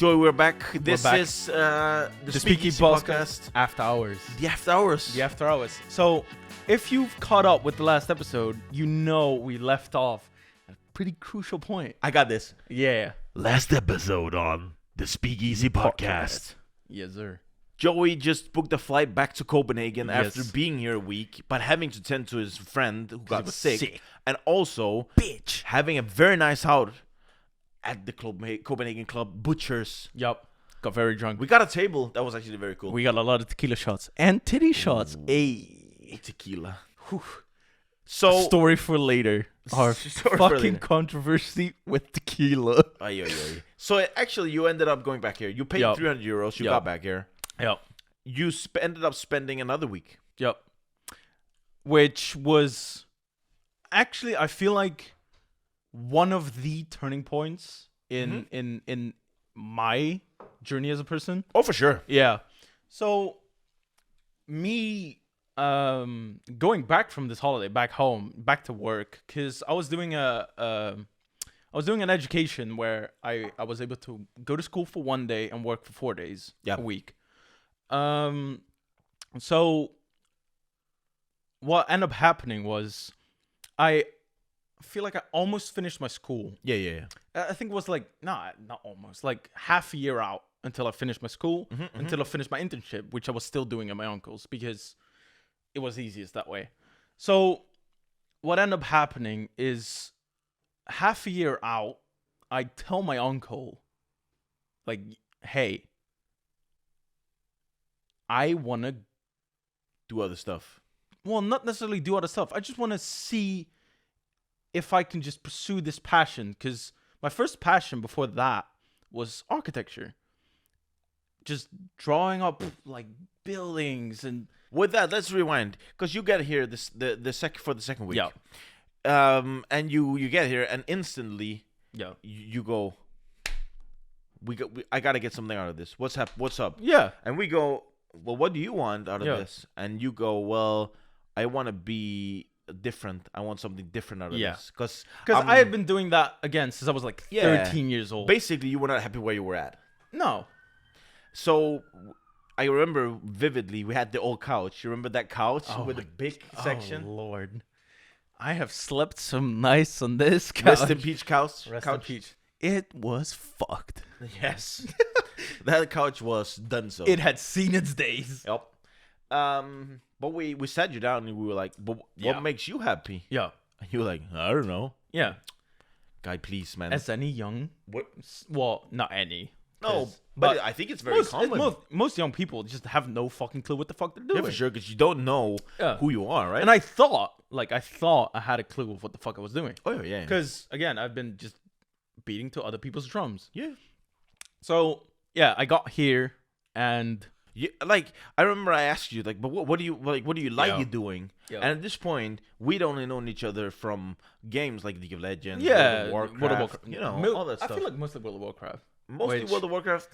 Joey, we're back. This is the Speakeasy Podcast. After Hours. The After Hours. The After Hours. So, if you've caught up with the last episode, you know we left off at a pretty crucial point. I got this. Yeah. Last episode on the Speakeasy Podcast. Yes, sir. Joey just booked a flight back to Copenhagen Yes. after being here a week, but having to tend to his friend who got sick. And also having a very nice out at the Copenhagen club, Butchers. Yup. Got very drunk. We got a table. That was actually very cool. We got a lot of tequila shots. And titty shots. Hey. Tequila. Whew. So Story for later. Our Story for fucking later. controversy with tequila. Ay. So actually, you ended up going back here. You paid Yup. 300 euros. You Yup. got back here. Yep. You ended up spending another week. Yep. Which was actually, I feel like, one of the turning points in my journey as a person. Oh, for sure. Yeah. So me going back from this holiday back home, back to work, because I was doing an education where I was able to go to school for 1 day and work for 4 days a week. So what ended up happening was I feel like I almost finished my school. Yeah. I think it was like, not almost, like half a year out until I finished my school, until I finished my internship, which I was still doing at my uncle's because it was easiest that way. So what ended up happening is half a year out, I tell my uncle, like, hey, I want to Do other stuff. well, not necessarily do other stuff. I just want to see if I can just pursue this passion. Because my first passion before that was architecture. Just drawing up like buildings and With that, let's rewind because you get here for the second week. Yeah. And you get here and instantly yeah, you go. I gotta get something out of this. What's up? yeah, And we go. Well, what do you want out of Yeah. this? And you go. Well, I want to be different. I want something different out of Yeah. this because I had been doing that again since I was like 13 years old. basically you were not happy where you were at. No, So I remember vividly we had the old couch. You remember that couch with the big section? Oh Lord, I have slept some nights on this couch. Rest in peach couch. Rest in peach. It was fucked. Yes. That couch was done so. It had seen its days. Yep. But we sat you down and we were like, but Yeah. what makes you happy? Yeah, And you were like, I don't know. yeah. Guy, please, man. As any young, What? well, not any. No, 'cause- but I think it's very common. Most young people just have no fucking clue what the fuck they're doing. Yeah, for sure, because you don't know Yeah. who you are, right? And I thought I had a clue of what the fuck I was doing. oh, yeah. Because, again, I've been just beating to other people's drums. Yeah. So, yeah, I got here and... Yeah, like I remember I asked you like, but what do you like? What do you like Yeah. you doing? Yeah. And at this point, we'd only known each other from games like League of Legends, Yeah, World of Warcraft, you know, all that stuff. I feel like mostly World of Warcraft. Mostly which- World of Warcraft.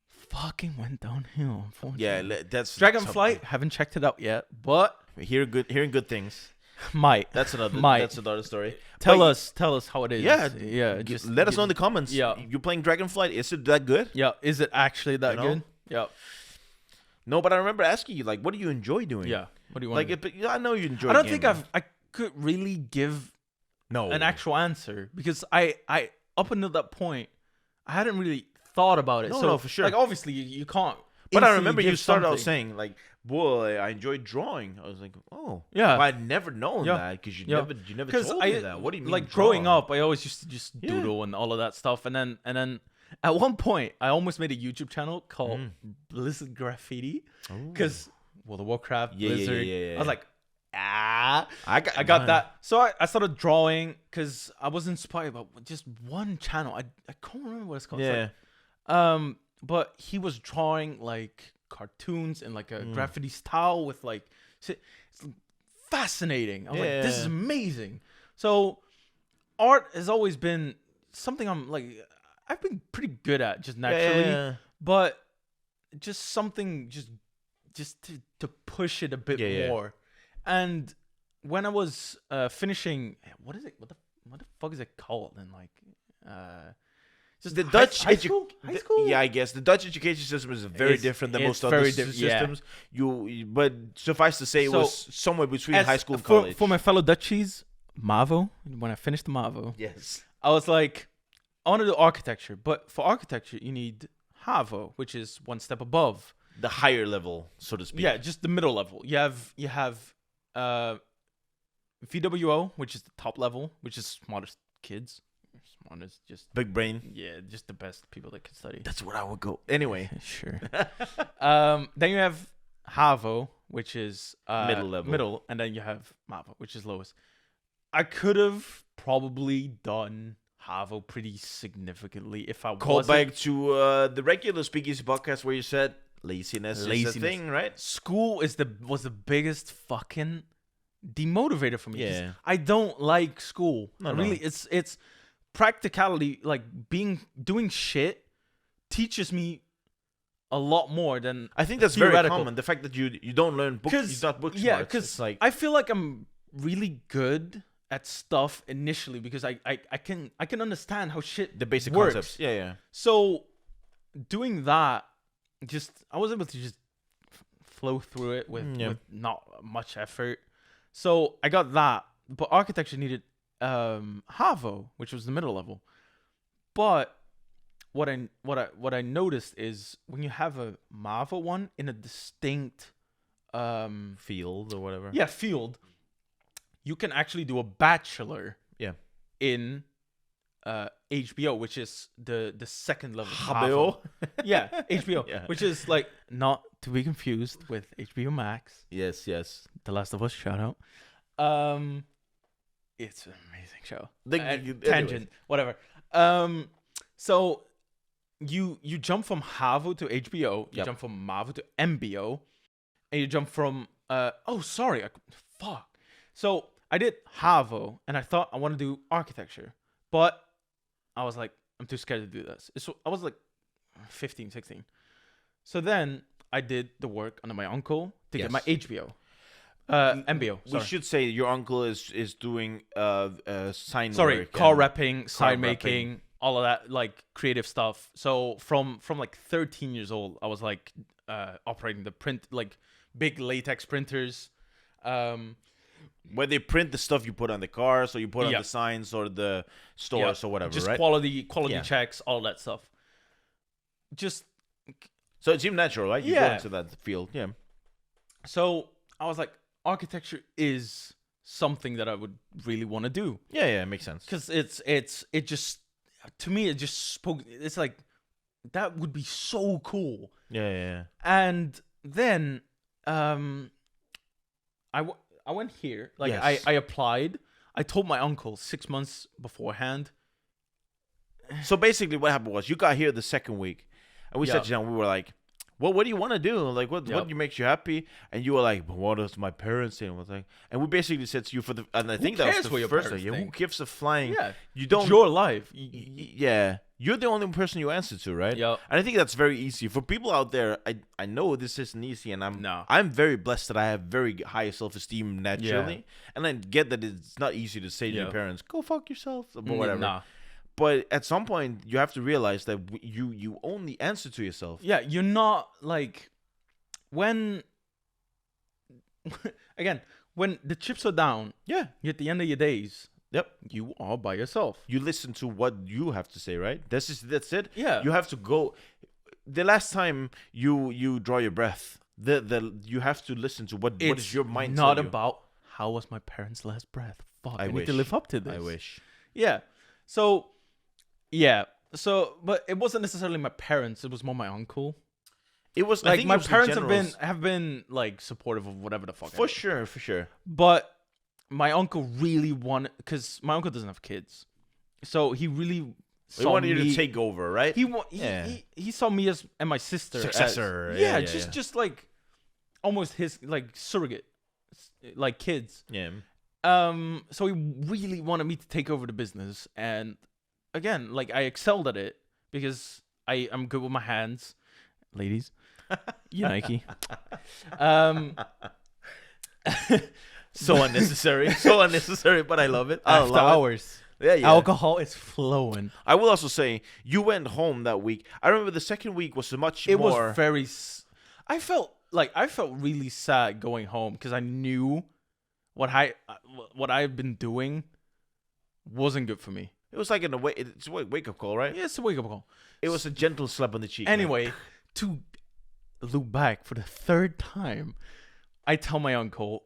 Fucking went downhill, unfortunately. Yeah, that's Dragonflight, haven't checked it out yet, but Hearing good things. might. That's another. Might. That's another story. Tell But us how it is. Yeah, Yeah. Just let us know in the comments. Yeah. You playing Dragonflight? Is it that good? Yeah. Is it actually that You know? good? Yeah. No, but I remember asking you like, what do you enjoy doing? Yeah. What do you want? Like, but I know you enjoy. I don't think gaming. I could really give no an actual answer because I up until that point I hadn't really thought about it. No, for sure. Like obviously you can't. But I instantly remember you give started out something. saying like, "Boy, I enjoy drawing." I was like, "Oh, Yeah. But I'd never known Yeah. that because you Yeah. never Because told me that. What do you mean? Like growing draw? up, I always used to just Yeah. doodle and all of that stuff, and then at one point I almost made a YouTube channel called Blizzard Graffiti because World of Warcraft, Yeah, Blizzard. yeah. I was like, I I got that. So I started drawing because I was inspired by just one channel. I can't remember what it's called. It's Yeah, like, but he was drawing like cartoons in like a graffiti style with like it's fascinating. I was like, this is Yeah. amazing. So art has always been something I've been pretty good at just naturally, Yeah. but just something just to push it a bit Yeah. more. And when I was finishing, what is it? What the fuck is it called? And like, Just the Dutch high school. Yeah, I guess the Dutch education system is very different than most other systems. But suffice to say, it was somewhere between high school and college. For my fellow Dutchies, MAVO. When I finished the MAVO, yes, I was like, I want to do architecture, but for architecture, you need HAVO, which is one step above the higher level, so to speak. Yeah, just the middle level. You have VWO, which is the top level, which is smartest kids. Smartest, just big brain. Yeah, just the best people that can study. That's where I would go. Anyway, sure. Then you have HAVO, which is middle, and then you have MAVO, which is lowest. I could have probably done HAVO pretty significantly if I call back to the regular Speakeasy podcast where you said laziness is a thing, right? School was the biggest fucking demotivator for me. Yeah, I don't like school. Really, it's practicality. Like doing shit teaches me a lot more than I think that's very common. The fact that you don't learn books, you're not book smart. Yeah, because like I feel like I'm really good at stuff initially because I can understand how shit the basic works. Concepts. Yeah. So doing that, I was able to just flow through it with not much effort. So I got that, but architecture needed HAVO, which was the middle level. But what I noticed is when you have a MAVO one in a distinct field or whatever. Yeah, field. You can actually do a bachelor. Yeah. In HBO, which is the second level. HBO. Yeah, HBO, which is like not to be confused with HBO Max. Yes. The Last of Us, shout out. It's an amazing show. Tangent, whatever. So you jump from HAVO to HBO, you jump from MAVO to MBO, and you jump from fuck. So I did HAVO, and I thought I want to do architecture, but I was like, I'm too scared to do this. So I was like 15, 16. So then I did the work under my uncle to get my HBO. MBO. We should say your uncle is doing sign work. Car wrapping, sign making, all of that, like creative stuff. So from like 13 years old, I was like operating the print, like big latex printers. Where they print the stuff you put on the cars, or you put on the signs or the stores or whatever, just right? quality checks, all that stuff. So it seemed natural, right? You go into that field, yeah. So I was like, architecture is something that I would really want to do. Yeah, it makes sense. Because it just to me it just spoke. It's like that would be so cool. Yeah. And then I went here. Like I applied. I told my uncle 6 months beforehand. So basically, what happened was you got here the second week, and we sat you down. We were like, "Well, what do you want to do? Like, what makes you happy?" And you were like, "But what does my parents say?" And was like, and we basically said to you and I think that was the first thing. Who gives a flying? Yeah, you don't. It's your life. Yeah, you're the only person you answer to, right? Yeah. And I think that's very easy for people out there. I know this isn't easy, and I'm very blessed that I have very high self-esteem naturally, and I get that it's not easy to say to your parents, "Go fuck yourself," or whatever. Nah. But at some point, you have to realize that you only answer to yourself. Yeah, you're not like when the chips are down. Yeah, you're at the end of your days. Yep, you are by yourself. You listen to what you have to say, right? That's it. Yeah, you have to go. The last time you draw your breath, you have to listen to what is your mind. Not about how was my parents' last breath. Fuck, I need to live up to this. I wish. Yeah. So. Yeah. So, but it wasn't necessarily my parents. It was more my uncle. It was like my parents have been like supportive of whatever the fuck. For sure. But my uncle really wanted, because my uncle doesn't have kids, so he really wanted you to take over, right? He saw me and my sister successor. Just like almost his like surrogate, like kids. Yeah. So he really wanted me to take over the business, and again, like I excelled at it because I'm good with my hands, ladies. You Nike. So unnecessary, but I love it. After hours. Yeah, yeah. Alcohol is flowing. I will also say you went home that week. I remember the second week was much It more. was very. I felt really sad going home because I knew what I've been doing wasn't good for me. It was like it's a wake up call, right? Yeah, it's a wake up call. It was a gentle slap on the cheek. Anyway, to loop back for the third time, I tell my uncle,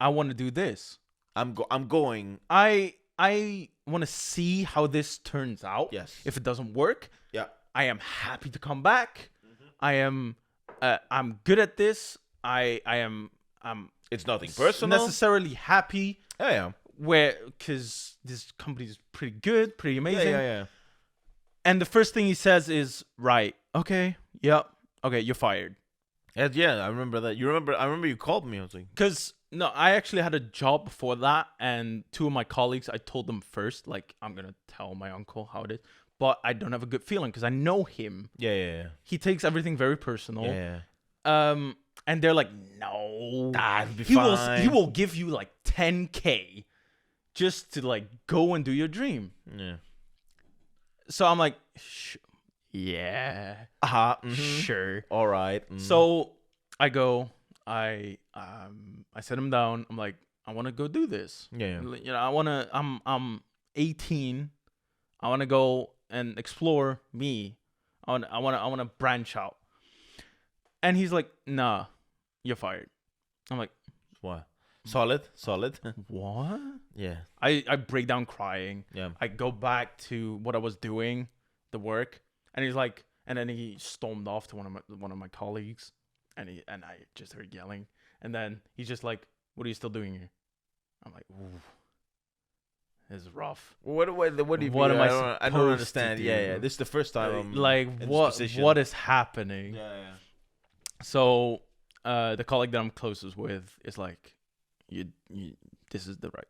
I want to do this. I'm going. I want to see how this turns out. Yes. If it doesn't work, Yeah. I am happy to come back. I'm good at this. I'm It's nothing personal. necessarily happy Yeah. because this company is pretty good, pretty amazing. Yeah. And the first thing he says is, right, okay, yep, okay, you're fired. Yeah, I remember that. I remember you called me. I was like, Because, no, I actually had a job before that, and two of my colleagues, I told them first, like, I'm going to tell my uncle how it is. But I don't have a good feeling because I know him. yeah. He takes everything very personal. Yeah. And they're like, no. It'll be fine. He will give you like 10K just to like go and do your dream. Yeah. So I'm like, yeah, sure. All right. So I go, I set him down. I'm like, I want to go do this. Yeah. You know, I'm 18. I want to go and explore me. I want to branch out. And he's like, nah, you're fired. I'm like, What? Solid. what? Yeah. I break down crying. Yeah. I go back to what I was doing, the work, and he's like, and then he stormed off to one of my colleagues, and I just heard yelling, and then he's just like, "What are you still doing here?" I'm like, "Ooh, this is rough." What do you What mean? am I I don't supposed understand. to Yeah. do? This is the first time I'm Like in what? this position. What is happening? Yeah. So, the colleague that I'm closest with is like, you this is the right.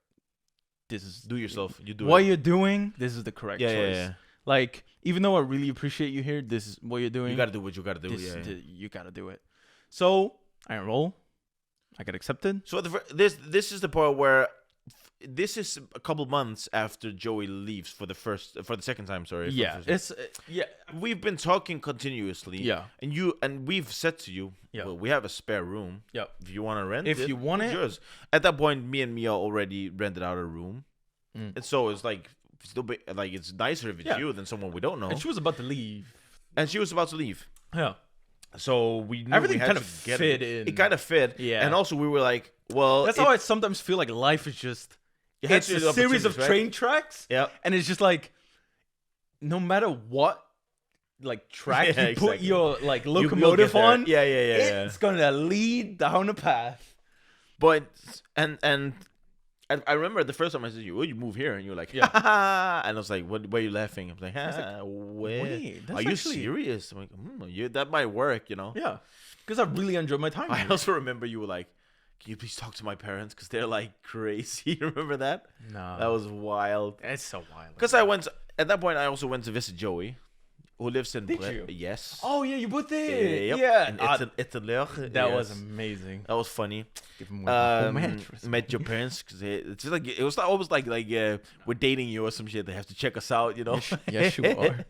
This is Do yourself. You do what it. you're doing. This is the correct choice. Yeah. Like, even though I really appreciate you here, this is what you're doing. You gotta do what you gotta do. You gotta do it. So I enroll. I get accepted. So this is the part where this is a couple months after Joey leaves for the second time. Sorry. Yeah, it's We've been talking continuously. Yeah. And we've said to you, Yeah. well, we have a spare room. Yeah. If you want to rent If it, you want it's it. yours. At that point, me and Mia already rented out a room. And so it's like it's nicer if it's you than someone we don't know. And she was about to leave. And she was about to leave. Yeah. So we knew Everything we had kind to of get fit it. in. It kind of fit. Yeah. And also we were like, well, That's how I sometimes feel like life is just. You had It's to a do series of opportunities, right? train tracks. Yeah. And it's just like, no matter what, like track Yeah, you put exactly. your like You will locomotive get there. on, Yeah. it's gonna lead down a path. But and I remember the first time I said you, you move here, and you were like, Yeah. and I was like, what? Why are you laughing? I was like, wait, that's are you actually- serious? I'm like, that might work, you know. Yeah, because I really enjoyed my time. I here. also remember you were like, can you please talk to my parents because they're like crazy. Remember that? No, That was wild. it's so wild. Because at that point I also went to visit Joey, who lives in Did you? Yes. Oh yeah, you put there. Yep. Yeah, And Italy. that was amazing. That was funny. Give him a whole mattress. Met your parents because it's just like it was almost like we're dating you or some shit. They have to check us out, you know. Yes, you are.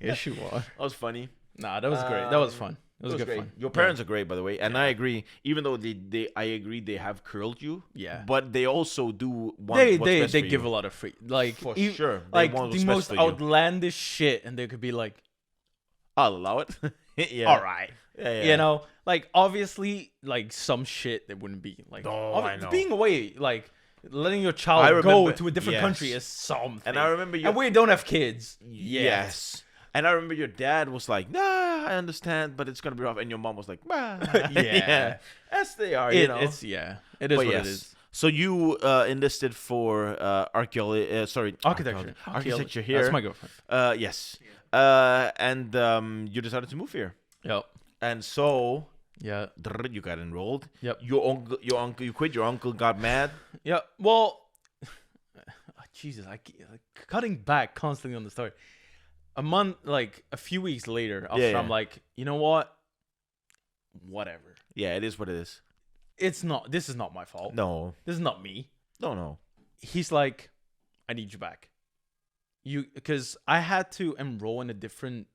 Yes, you are. That was funny. Nah, that was great. That was fun. It was good great. fun. Your parents are great, by the way, and I agree. Even though I agree they have curled you. Yeah. But they also do want They what's best they for give you. a lot of free, like For e- sure. They like want what's the best most for you. outlandish shit, and they could be like, I'll allow it. Yeah. all right. Yeah. You know, like obviously, like some shit that wouldn't be like I know. being away, like letting your I child go remember- to a different yes. country is something. And I remember you. and we don't have kids. Yes. And I remember your dad was like, "Nah, I understand, but it's gonna be rough." And your mom was like, "Bah." Yeah. As they are, you know. It is But what yes. it is. So you enlisted for architecture here. That's my girlfriend. Yes. And you decided to move here, Yep. and so Yeah. you got enrolled. Yep. Your uncle, you quit. Your uncle got mad. Yeah. Well, Jesus, cutting back constantly on the story. A few weeks later, after Yeah. I'm like, you know what? Whatever. Yeah, it is what it is. This is not my fault. No. This is not me. No. He's like, I need you back. because I had to enroll in a different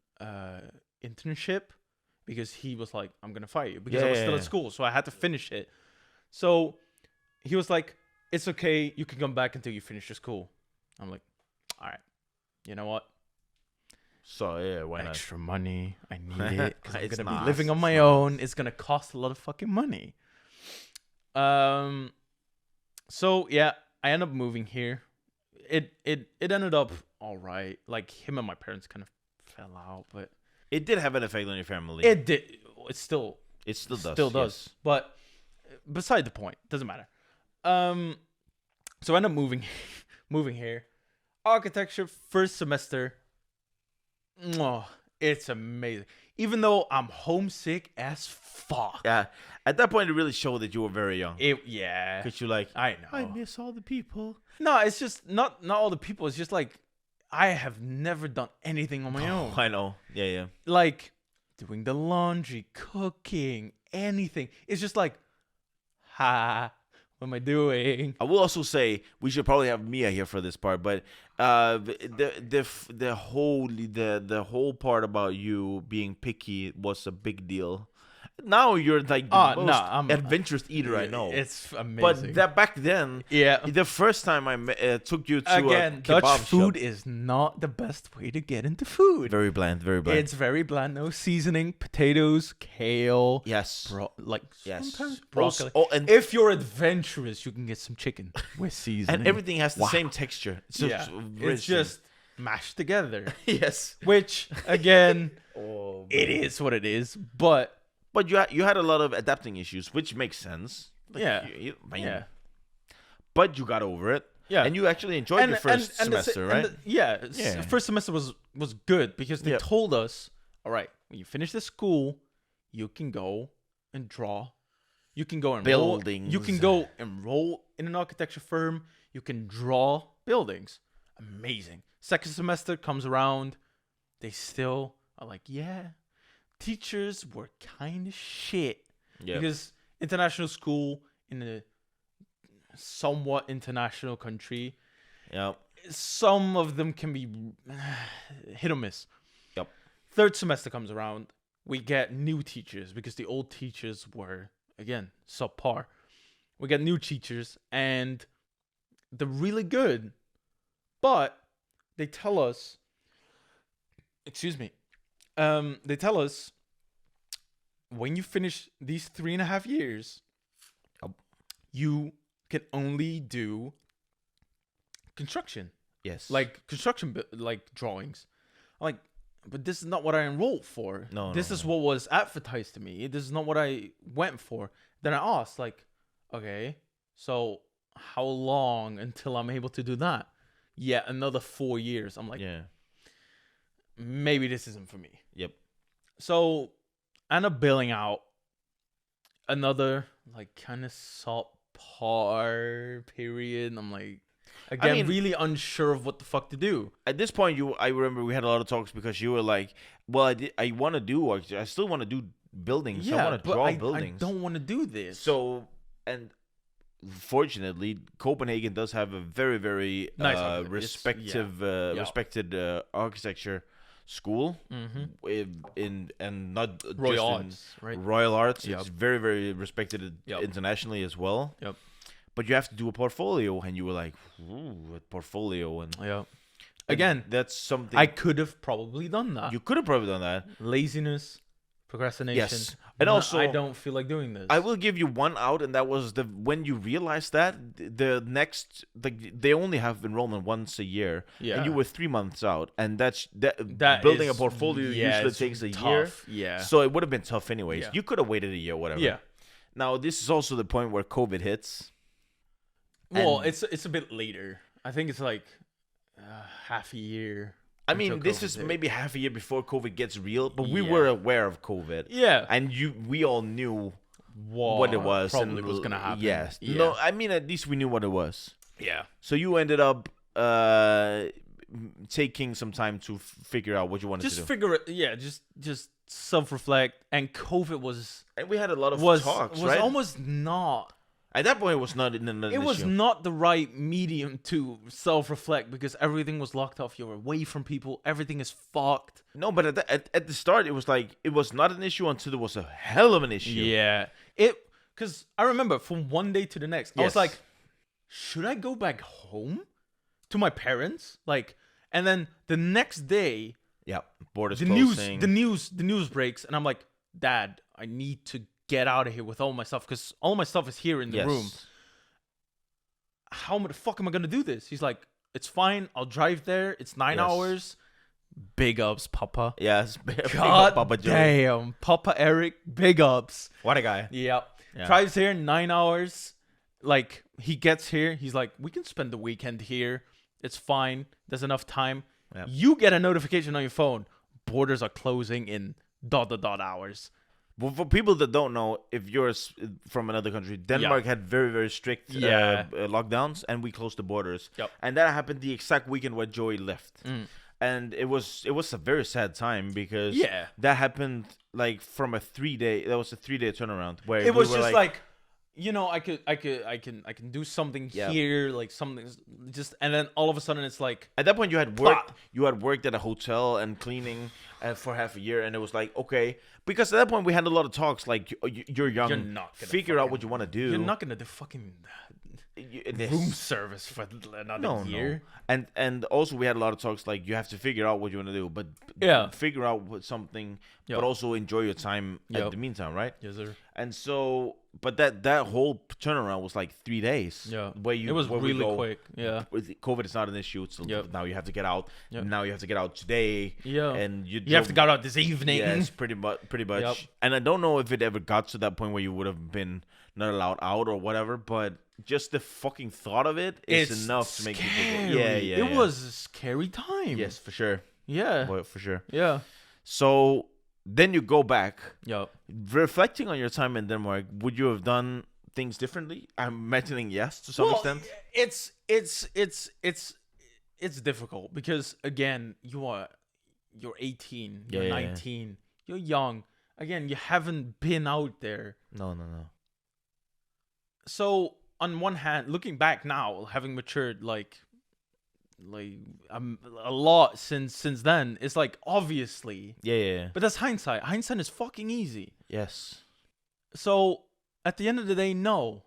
internship because he was like, I'm gonna fire you because I was still at school, so I had to finish it. So he was like, it's okay, you can come back until you finish your school. I'm like, all right, you know what? So yeah, why not? Extra money, I need it because I'm gonna be living on my own. It's gonna cost a lot of fucking money. So yeah, I ended up moving here. It ended up all right. Like him and my parents kind of fell out, but it did have an effect on your family. It did. It still does. Still does. Yes. But beside the point, doesn't matter. So I ended up moving here. Architecture first semester. Oh, it's amazing. Even though I'm homesick as fuck. Yeah. At that point, it really showed that you were very young. Yeah. Because you're like, I know. I miss all the people. No, it's just not all the people. It's just like, I have never done anything on my own. I know. Yeah. Like, doing the laundry, cooking, anything. It's just like, what am I doing? I will also say we should probably have Mia here for this part, but the whole part about you being picky was a big deal. Now you're like the most adventurous eater I know. It's amazing. But that back then, the first time I took you to a kebab Dutch food shop, is not the best way to get into food. Very bland. It's very bland. No seasoning, potatoes, kale. Yes. Sometimes broccoli. Also, and if you're adventurous, you can get some chicken with seasoning. And everything has the same texture. It's just mashed together. Yes. Which, again, it is what it is. But you had a lot of adapting issues, which makes sense. Like, But you got over it. Yeah. And you actually enjoyed your first semester, right? First semester was good because they told us, all right, when you finish the school, you can go and draw. You can go enroll. Buildings. You can go enroll in an architecture firm. You can draw buildings. Amazing. Second semester comes around. They still are like, teachers were kind of shit. Yeah. Because international school in a somewhat international country, some of them can be hit or miss. Yep. Third semester comes around, we get new teachers because the old teachers were, again, subpar. We get new teachers and they're really good, but they tell us, they tell us, when you finish these 3.5 years, you can only do construction. Yes. Like construction, like drawings. I'm like, but this is not what I enrolled for. This is what was advertised to me. This is not what I went for. Then I asked, like, okay, so how long until I'm able to do that? Yeah, another 4 years. I'm like, maybe this isn't for me. Yep. So I end up billing out another like kind of subpar period. I'm like, again, really unsure of what the fuck to do. At this point, I remember we had a lot of talks because you were like, well, I want to do, I still want to do buildings. Yeah, I want to draw buildings. I don't want to do this. So, and fortunately, Copenhagen does have a very, very nice respected architecture school and not Royal just Arts, right? Royal Arts. Yep. It's very, very respected internationally as well. Yep. But you have to do a portfolio, and you were like, "Ooh, a portfolio!" And again, that's something I could have probably done that. You could have probably done that. Laziness, procrastination. Yes, and also I don't feel like doing this. I will give you one out, and that was when you realized that the next, they only have enrollment once a year, and you were 3 months out, and that building a portfolio usually takes a year. Yeah, so it would have been tough anyways. You could have waited a year, whatever. Yeah. Now this is also the point where COVID hits. Well, it's a bit later. I think it's like half a year. I mean, this is maybe half a year before COVID gets real, but we were aware of COVID. Yeah. And we all knew what it was. Probably was going to happen. Yes. Yeah. No, I mean, at least we knew what it was. Yeah. So you ended up taking some time to figure out what you wanted to do. Just figure it. Yeah, just self-reflect. And COVID was... And we had a lot of talks, right? Was almost not At that point, it was not an It was issue. not the right medium to self-reflect because everything was locked off. You're away from people. Everything is fucked. No, but at the start, it was like, it was not an issue until it was a hell of an issue. Yeah. Because I remember from one day to the next, I was like, should I go back home to my parents? Like, and then the next day, Yeah, borders the closing. the news breaks, and I'm like, Dad, I need to get out of here with all my stuff because all my stuff is here in the room. How the fuck am I gonna do this? He's like, it's fine. I'll drive there. It's 9 hours. Big ups, Papa. Yes. God Papa Joe. damn, Papa Eric. Big ups. What a guy. Yep. Yeah. Drives here 9 hours. Like, he gets here. He's like, we can spend the weekend here. It's fine. There's enough time. Yep. You get a notification on your phone. Borders are closing in ... hours. Well, for people that don't know, if you're from another country, Denmark had very, very strict lockdowns, and we closed the borders. Yep. And that happened the exact weekend where Joey left. And it was a very sad time because that happened like from a 3-day. That was a 3-day turnaround where it was just like, you know, I can do something here, like something just, and then all of a sudden it's like, at that point you had worked at a hotel and cleaning for half a year, and it was like, okay, because at that point we had a lot of talks like, you're young, you're not gonna figure out what you want to do. You're not gonna do fucking room service for another year. No. And also we had a lot of talks like, you have to figure out what you want to do, but figure out something, but also enjoy your time at the meantime, right? Yes, sir. And so, but that whole turnaround was like 3 days. Yeah, where it was really quick. Yeah, COVID is not an issue. So now you have to get out. Now you have to get out today. Yeah, and you have to get out this evening. Yes, pretty much. Yep. And I don't know if it ever got to that point where you would have been not allowed out or whatever, but just the fucking thought of it is enough to make people go, It was a scary time. Yes, for sure. Yeah. Well, for sure. Yeah. So then you go back. Yeah. Reflecting on your time in Denmark, would you have done things differently? I'm imagining yes to some extent. It's difficult because again, you're 18, you're 19, you're young. Again, you haven't been out there. No. So on one hand, looking back now, having matured like a lot since then, it's like obviously. Yeah. But that's hindsight. Hindsight is fucking easy. Yes. So at the end of the day, no.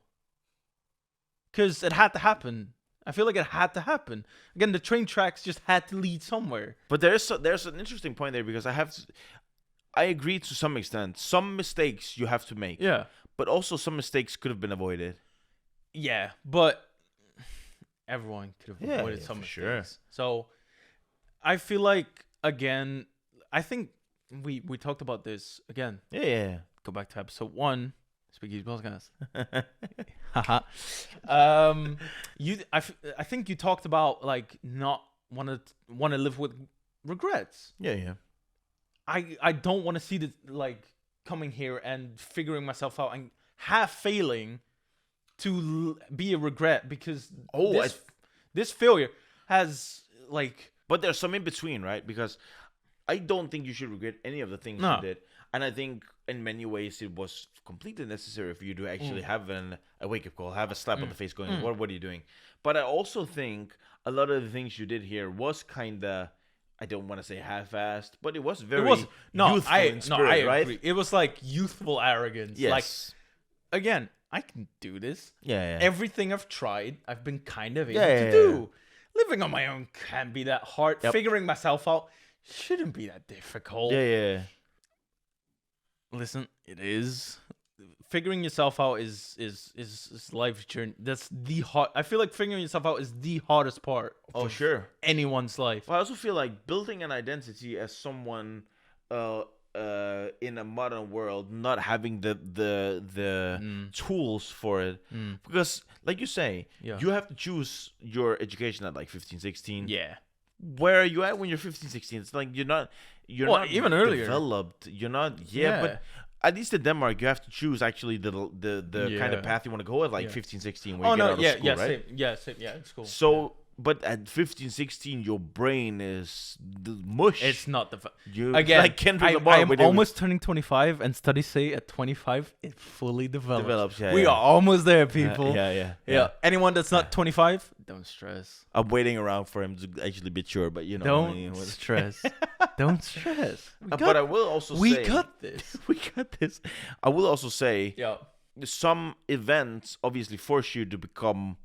Because it had to happen. I feel like it had to happen. Again, the train tracks just had to lead somewhere. But there's an interesting point there because I agree to some extent. Some mistakes you have to make. Yeah. But also some mistakes could have been avoided. Yeah, but everyone could have avoided some mistakes. Sure. So I feel like, again, I think we talked about this again. Yeah. Go back to episode 1, Speakeasy Podcast. I think you talked about like not want to live with regrets. Yeah. I don't want to see the like coming here and figuring myself out and half failing to be a regret because this failure has like. But there's some in between, right? Because I don't think you should regret any of the things you did, and I think in many ways it was completely necessary for you to actually have a wake up call, have a slap on the face, going, "What are you doing?" But I also think a lot of the things you did here was kind of. I don't want to say half-assed, but it was very youthful in spirit, right? Agree. It was like youthful arrogance. Yes. Like, again, I can do this. Yeah. Everything I've tried, I've been kind of able to do. Living on my own can't be that hard. Yep. Figuring myself out shouldn't be that difficult. Yeah. Listen, it is. Figuring yourself out is life's journey. That's the hard. I feel like figuring yourself out is the hardest part of anyone's life. I also feel like building an identity as someone in a modern world, not having the tools for it, because like you say, you have to choose your education at like 15, 16. Yeah. Where are you at when you're 15, 16? It's like you're not even earlier developed. You're not. But. At least in Denmark, you have to choose actually the kind of path you want to go at, like 15, 16, when you get out of school, right? Same, it's cool. So But at 15, 16, your brain is the mush. It's not the You again. like Kendrick I Lamar. am almost turning 25, and studies say at 25 it fully develops. Yeah, We yeah. are almost there, people. Yeah. Anyone that's not 25, don't stress. I'm waiting around for him to actually mature, but you know. Don't stress. Don't stress. But I will also We say got this. we got this. I will also say Yeah. some events obviously force you to become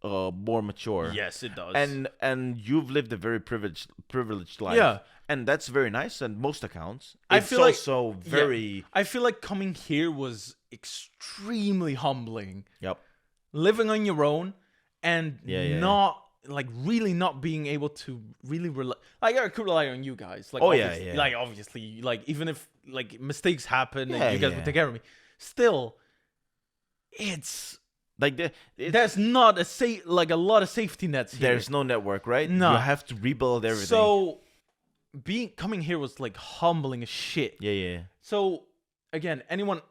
more mature. Yes, it does. And you've lived a very privileged life. Yeah. And that's very nice on most accounts. I It's feel like- also very I feel like coming here was extremely humbling. Yep. Living on your own and Yeah. not like really not being able to really rely. Like I could rely on you guys. Like Oh, yeah, obviously, yeah. Like obviously, like even if like mistakes happen Yeah, and you guys yeah. would take care of me, still, it's like there's not like a lot of safety nets here. there's no network, right? No. You have to rebuild everything. So coming here was like humbling as shit. yeah. So again, anyone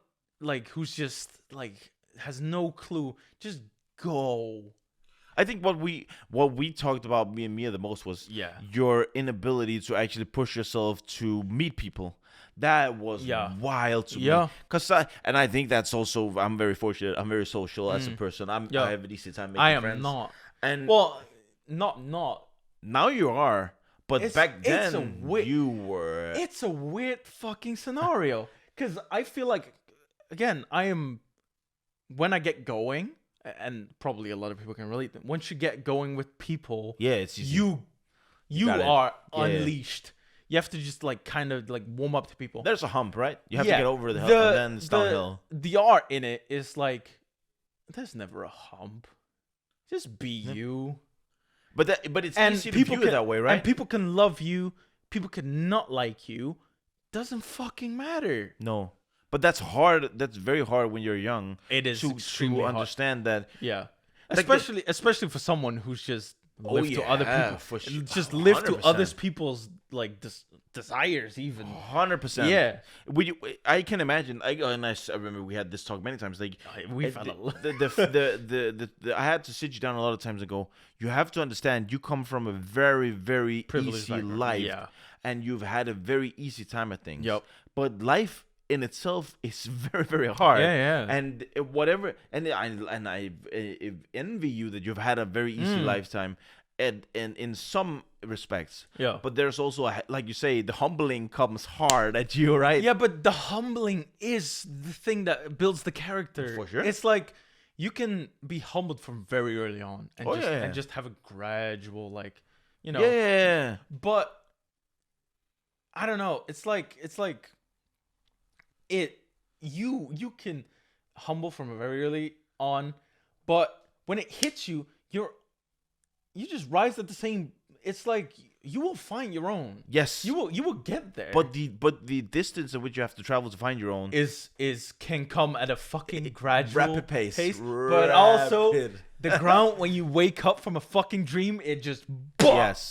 like who's just like has no clue, just go. I think what we talked about, me and Mia, the most was Yeah. your inability to actually push yourself to meet people. That was wild to me. And I think that's also, I'm very fortunate. I'm very social as a person. I have a decent time making friends. I am not. And well, not. now you are, but back then you were. It's a weird fucking scenario because I feel like, again, when I get going, and probably a lot of people can relate. Once you get going with people, it's easy. you got it. are Yeah. unleashed. You have to just like kind of like warm up to people. There's a hump, right? You have to get over the hump, and then it's downhill. The art in it is like, there's never a hump. Just be you. But it's easy to view it that way, right? And people can love you. People can not like you. Doesn't fucking matter. No. But that's hard. That's very hard when you're young. It is extremely to hard. understand that. Yeah. Like Especially for someone who's just lived to other people. For sure. Just live to 100%. other people's like desires even. 100%. Yeah. I can imagine. I remember we had this talk many times. Like We've had I had to sit you down a lot of times and go, you have to understand you come from a very, very Privileged easy life. Yeah. And you've had a very easy time at things. Yep. But life in itself is very, very hard. Yeah. And whatever, and I envy you that you've had a very easy lifetime, and in some respects. Yeah. But there's also, like you say, the humbling comes hard at you, right? Yeah, but the humbling is the thing that builds the character. For sure. It's like you can be humbled from very early on and and just have a gradual like, Yeah. But I don't know. It's like you can humble from very early on, but when it hits you, you just rise at the same. It's like you will find your own. Yes. You will get there. But the distance at which you have to travel to find your own can come at a fucking gradual rapid pace. But also the ground when you wake up from a fucking dream, it just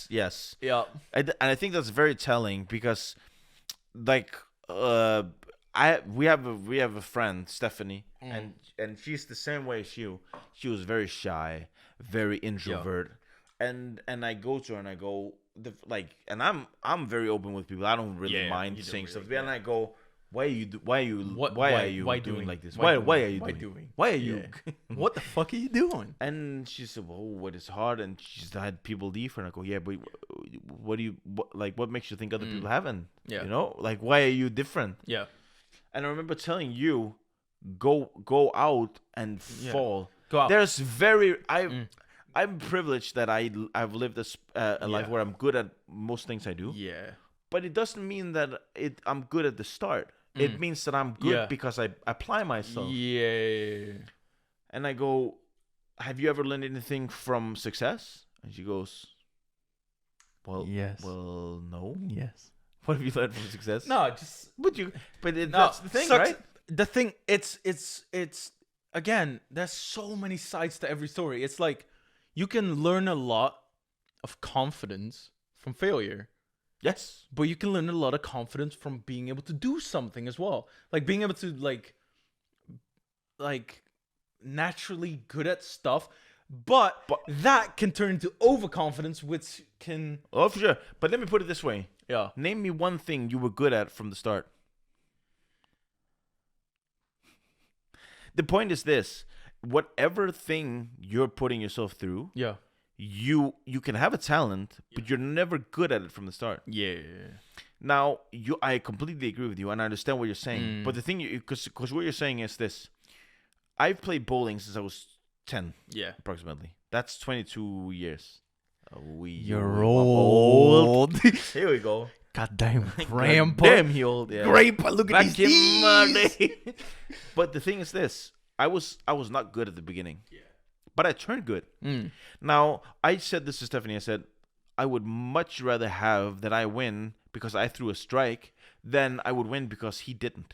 Yes. Yeah. And I think that's very telling because, like, we have a friend, Stephanie, and she's the same way as you. She was very shy, very introvert, and I go to her and I go and I'm very open with people. I don't really mind saying stuff. And I go, why are you doing like this? Why are you doing? Why are you? What the fuck are you doing? And she said, "Well, what is hard?" And she's had people leave her, and I go, "Yeah, but what makes you think other people haven't? Yeah. You know, like why are you different?" Yeah. And I remember telling you, go out and fall. Go out. There's I'm privileged that I've lived a life where I'm good at most things I do. Yeah. But it doesn't mean that I'm good at the start. It means that I'm good because I apply myself. Yeah. And I go, have you ever learned anything from success? And she goes, well, yes. Well, no. Yes. What have you learned from success? No, just that's the thing, right? The thing, it's again, there's so many sides to every story. It's like you can learn a lot of confidence from failure. Yes. But you can learn a lot of confidence from being able to do something as well. Like being able to like naturally good at stuff, But that can turn into overconfidence, which can... Oh, for sure. But let me put it this way. Yeah. Name me one thing you were good at from the start. The point is this. Whatever thing you're putting yourself through, Yeah. you can have a talent, but you're never good at it from the start. Yeah. Now, I completely agree with you, and I understand what you're saying. But the thing, because what you're saying is this. I've played bowling since I was 10, approximately. That's 22 years. You're old. Here we go. Goddamn grandpa. Damn, he old. Yeah. Grandpa, look at these knees. But the thing is this. I was not good at the beginning. Yeah. But I turned good. Now, I said this to Stephanie. I said, I would much rather have that I win because I threw a strike than I would win because he didn't.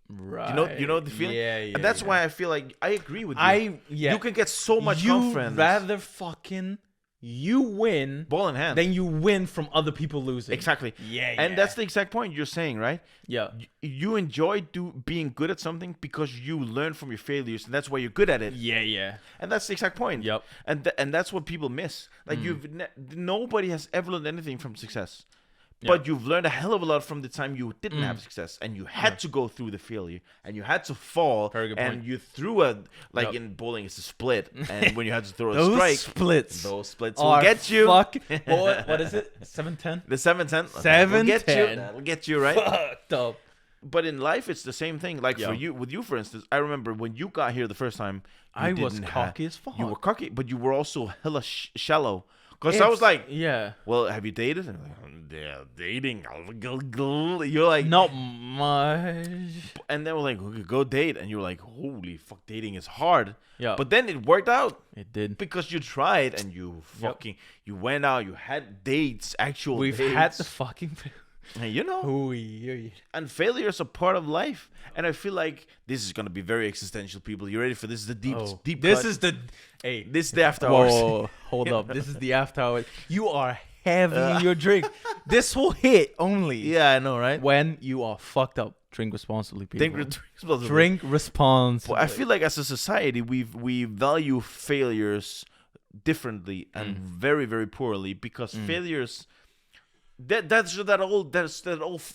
Right. You know the feeling? Yeah. And that's why I feel like I agree with you. You can get so much confidence. Rather fucking you win ball in hand than you win from other people losing. Exactly. Yeah. And that's the exact point you're saying, right? Yeah. You enjoy being good at something because you learn from your failures, and that's why you're good at it. Yeah. And that's the exact point. Yep. And that's what people miss. Like nobody has ever learned anything from success. But you've learned a hell of a lot from the time you didn't have success, and you had to go through the failure, and you had to fall. Very good and point. you threw in bowling, it's a split, and when you had to throw a strike, those splits will get you. What is it? 7-10? The 7-10. 7-10. That'll get you, right? Fucked up. But in life, it's the same thing. Like with you, for instance, I remember when you got here the first time, I was cocky as fuck. You were cocky, but you were also hella shallow. Because I was like, yeah. Well, have you dated? And I'm like, yeah, dating. You're like, not much. And then we're like, okay, go date. And you're like, holy fuck, dating is hard. Yeah. But then it worked out. It did. Because you tried and you fucking, you went out, you had dates, actual We've dates. had the fucking... And you know, and failure is a part of life. And I feel like this is gonna be very existential, people. You ready for this? Is the deep. This cut. is the. Hey, this is the after hours. Whoa, hold up. This is the after hours. You are heavy in your drink. This will hit only. Yeah, I know, right? When you are fucked up. Drink responsibly, people. Drink responsibly. Well, I feel like as a society, we value failures differently and very, very poorly because failures. That's that old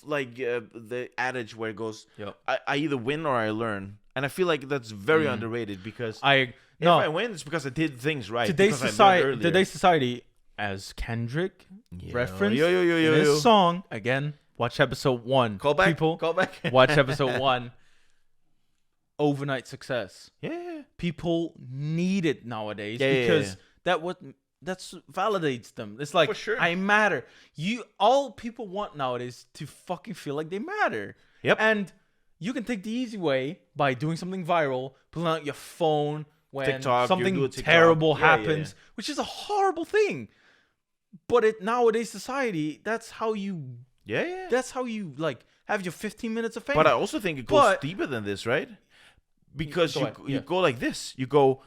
like the adage where it goes, I either win or I learn, and I feel like that's very underrated because if I win, it's because I did things right. Today's society, as Kendrick referenced in his song again. Watch episode 1. Call back. People, call back. Watch episode 1. Overnight success. Yeah. People need it nowadays because that validates them. It's like, I matter. All people want nowadays to fucking feel like they matter. Yep. And you can take the easy way by doing something viral, pulling out your phone when TikTok, something terrible happens, which is a horrible thing. But nowadays society, that's how you that's how you like have your 15 minutes of fame. But I also think it goes deeper than this, right? Because you go like this. You go,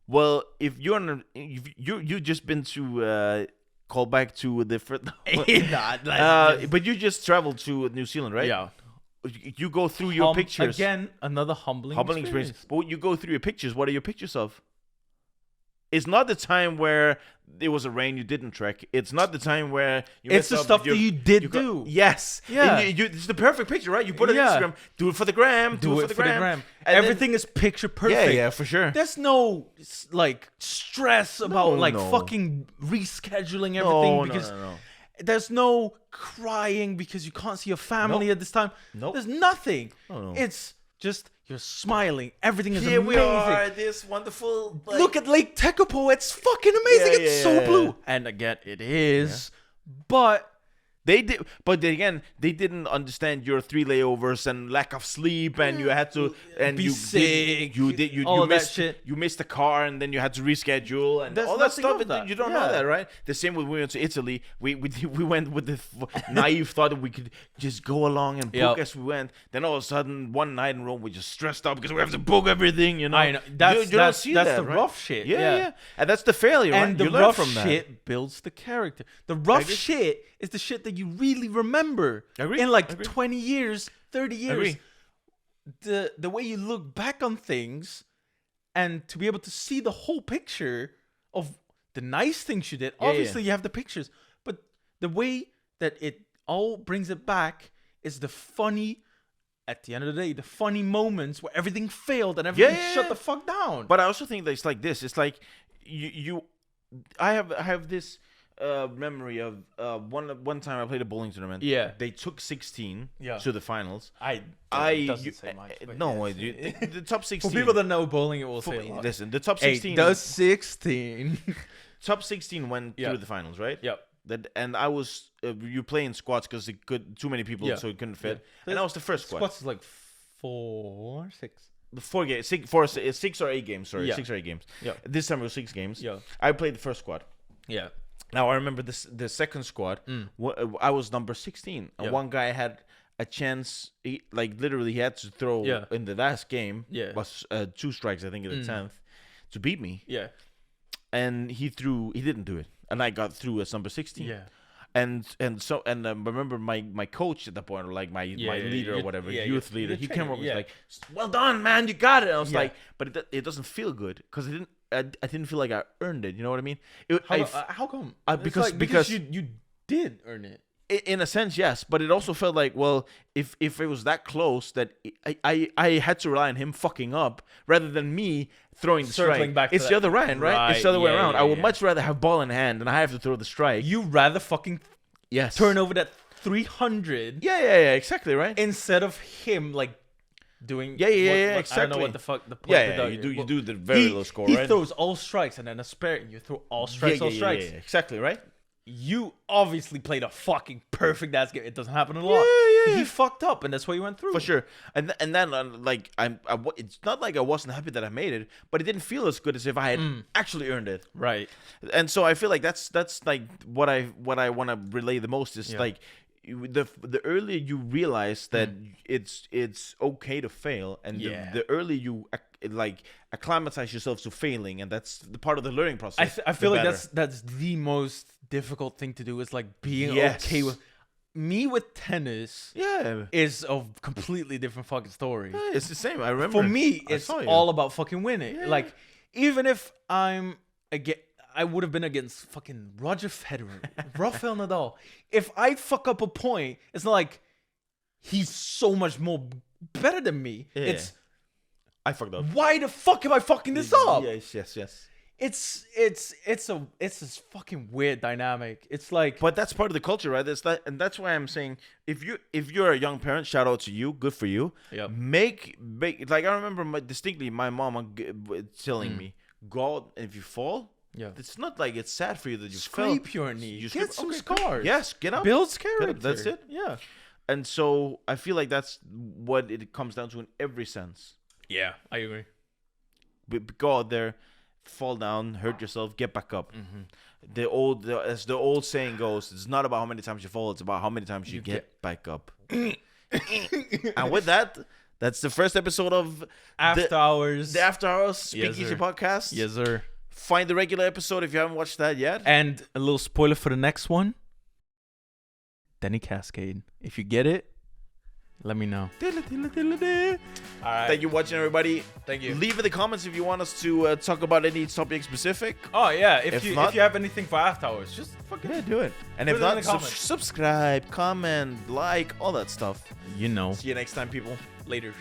well, if you just been to call back to a different but you just traveled to New Zealand, right? Yeah. You go through your pictures. Again, another humbling experience. But you go through your pictures. What are your pictures of? It's not the time where it was a rain you didn't trek. It's not the time where you it's the stuff that you did do. Yes. Yeah. It's the perfect picture, right? You put it on Instagram. Do it for the gram. Do it for the gram. Everything is picture perfect. Yeah, for sure. There's no like stress about fucking rescheduling everything because there's no crying because you can't see your family at this time. There's nothing. It's just you're smiling. Everything is amazing. Here we are, this wonderful. Look at Lake Tekapo. It's fucking amazing. It's so blue. And again, it is. But they did. But again, they didn't understand your 3 layovers and lack of sleep, and you had to be sick. You missed shit. You missed the car, and then you had to reschedule, and all that stuff. You don't know that, right? The same when we went to Italy. We went with the naive thought that we could just go along and book as we went. Then all of a sudden, one night in Rome, we just stressed out because we have to book everything. You know, I know. That's the rough shit. Yeah, and that's the failure. And right? the rough shit builds the character. The rough shit is the shit that you really remember in like 20 years, 30 years. The way you look back on things and to be able to see the whole picture of the nice things you did. Yeah, Obviously, you have the pictures, but the way that it all brings it back is the funny. At the end of the day, the funny moments where everything failed and everything shut the fuck down. But I also think that it's like this. It's like I have this memory of one time I played a bowling tournament. Yeah. They took 16 to the finals. Doesn't say much. No, the top 16. For people that know bowling, it will say a lot. Listen, the top 16. Does 16. Top 16 went through the finals, right? Yep. And I was you play in squads because it could too many people, so it couldn't fit. And I was the first squad. Squads is like 4, 6. The 6 or 8 games. Sorry, 6 or 8 games. Yeah. This time it was 6 games. Yeah. I played the first squad. Yeah. Now I remember the second squad. I was number 16, and one guy had a chance. He had to throw in the last game. Yeah. Was 2 strikes, I think, in the 10th, to beat me. Yeah. And he didn't do it, and I got through as number 16. Yeah. And remember my coach at that point, or like my leader or whatever, youth leader, he came over and was like, "Well done, man, you got it." And I was like, but it doesn't feel good because I didn't feel like I earned it. You know what I mean? How come? Because you did earn it. In a sense, yes, but it also felt like, well, if it was that close, that I had to rely on him fucking up rather than me throwing the strike. It's the other way, right? It's the other way around. I would much rather have ball in hand and I have to throw the strike. You rather fucking turn over that 300. Yeah, exactly, right? Instead of him like doing exactly. I don't know what the fuck the point. You do the very low score, right? He throws all strikes and then a spare, and you throw all strikes, all strikes. Yeah, exactly, right? You obviously played a fucking perfect ass game. It doesn't happen a lot. Yeah. He fucked up, and that's why you went through. For sure. And then it's not like I wasn't happy that I made it, but it didn't feel as good as if I had actually earned it. Right. And so I feel like that's like what I want to relay the most is like the earlier you realize that it's okay to fail, and the earlier you acclimatize yourself to failing, and that's the part of the learning process. I feel like that's the most difficult thing to do, is like being okay with me with tennis. Is a completely different fucking story. It's the same. I remember for me it's all about fucking winning. Like even if I would have been against fucking Roger Federer, Rafael Nadal. If I fuck up a point, it's not like he's so much more better than me. It's I fucked up. Why the fuck am I fucking this up? Yes. It's this fucking weird dynamic. It's like, but that's part of the culture, right? And that's why I'm saying if you're a young parent, shout out to you, good for you. Yep. Make like I remember distinctly my mom telling me, go out, and if you fall, it's not like it's sad for you that you scrape your knee. You get some scars. Yes, get up. Builds character. That's it. Yeah. And so I feel like that's what it comes down to in every sense. Yeah, I agree. Go out there, fall down, hurt yourself, get back up. As the old saying goes, it's not about how many times you fall, it's about how many times you get back up. And with that, that's the first episode of After Hours. The After Hours Speakeasy Podcast. Yes, sir. Find the regular episode if you haven't watched that yet. And a little spoiler for the next one. Denny Cascade. If you get it, let me know. All right. Thank you for watching, everybody. Thank you. Leave in the comments if you want us to talk about any topic specific. Oh, yeah. If you have anything for After Hours, just fucking do it. And if not, subscribe, comment, like, all that stuff. You know. See you next time, people. Laters.